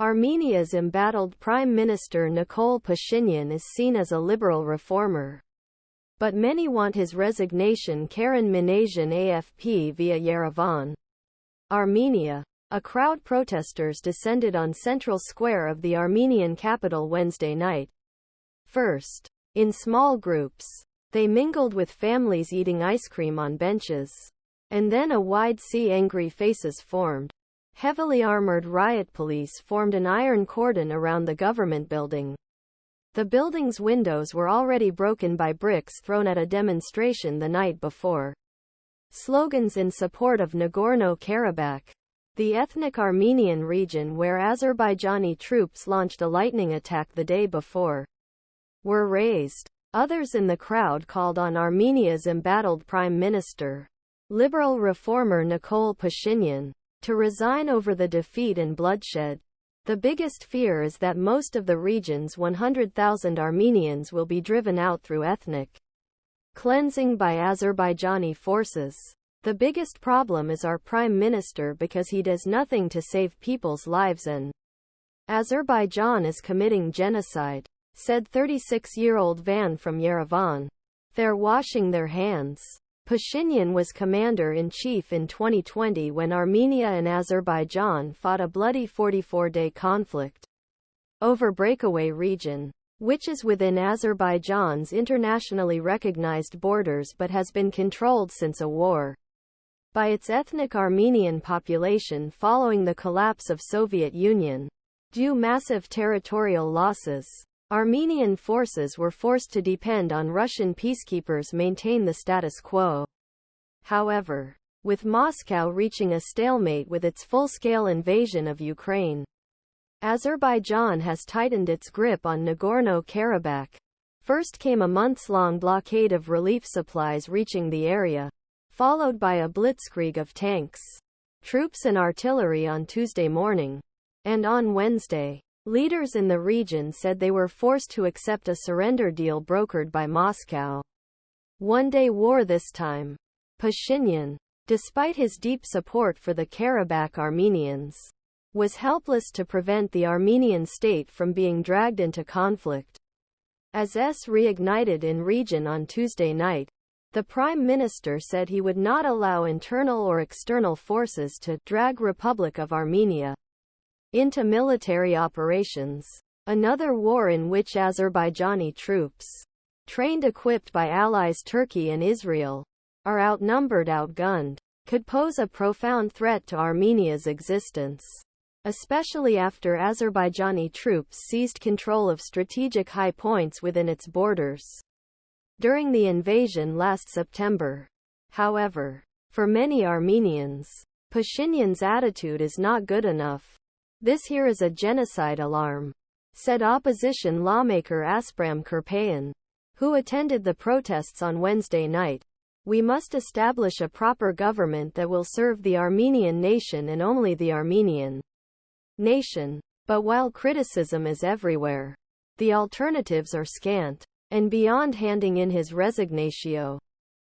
Armenia's embattled Prime Minister Nikol Pashinyan is seen as a liberal reformer. But many want his resignation. Karen MinasyanAFP via Yerevan, Armenia. A crowd protesters descended on central square of the Armenian capital Wednesday night. First, in small groups, they mingled with families eating ice cream on benches. And then a wide sea angry faces formed. Heavily armored riot police formed an iron cordon around the government building. The building's windows were already broken by bricks thrown at a demonstration the night before. Slogans in support of Nagorno-Karabakh, the ethnic Armenian region where Azerbaijani troops launched a lightning attack the day before, were raised. Others in the crowd called on Armenia's embattled Prime Minister, liberal reformer Nikol Pashinyan, to resign over the defeat and bloodshed. The biggest fear is that most of the region's 100,000 Armenians will be driven out through ethnic cleansing by Azerbaijani forces. The biggest problem is our prime minister because he does nothing to save people's lives and Azerbaijan is committing genocide, said 36-year-old Van from Yerevan. They're washing their hands. Pashinyan was commander-in-chief in 2020 when Armenia and Azerbaijan fought a bloody 44-day conflict over breakaway region, which is within Azerbaijan's internationally recognized borders but has been controlled since a war by its ethnic Armenian population following the collapse of Soviet Union. Due massive territorial losses, Armenian forces were forced to depend on Russian peacekeepers maintain the status quo. However, with Moscow reaching a stalemate with its full-scale invasion of Ukraine, Azerbaijan has tightened its grip on Nagorno-Karabakh. First came a months-long blockade of relief supplies reaching the area, followed by a blitzkrieg of tanks, troops and artillery on Tuesday morning. And on Wednesday, leaders in the region said they were forced to accept a surrender deal brokered by Moscow. One-day war this time. Pashinyan, despite his deep support for the Karabakh Armenians, was helpless to prevent the Armenian state from being dragged into conflict. As reignited in region on Tuesday night, the Prime Minister said he would not allow internal or external forces to drag Republic of Armenia into military operations. Another war in which Azerbaijani troops, trained equipped by allies Turkey and Israel, are outnumbered outgunned, could pose a profound threat to Armenia's existence, especially after Azerbaijani troops seized control of strategic high points within its borders during the invasion last September. However, for many Armenians, Pashinyan's attitude is not good enough. This here is a genocide alarm, said opposition lawmaker Aspram Krpeyan, who attended the protests on Wednesday night. We must establish a proper government that will serve the Armenian nation and only the Armenian nation. But while criticism is everywhere, the alternatives are scant. And beyond handing in his resignation,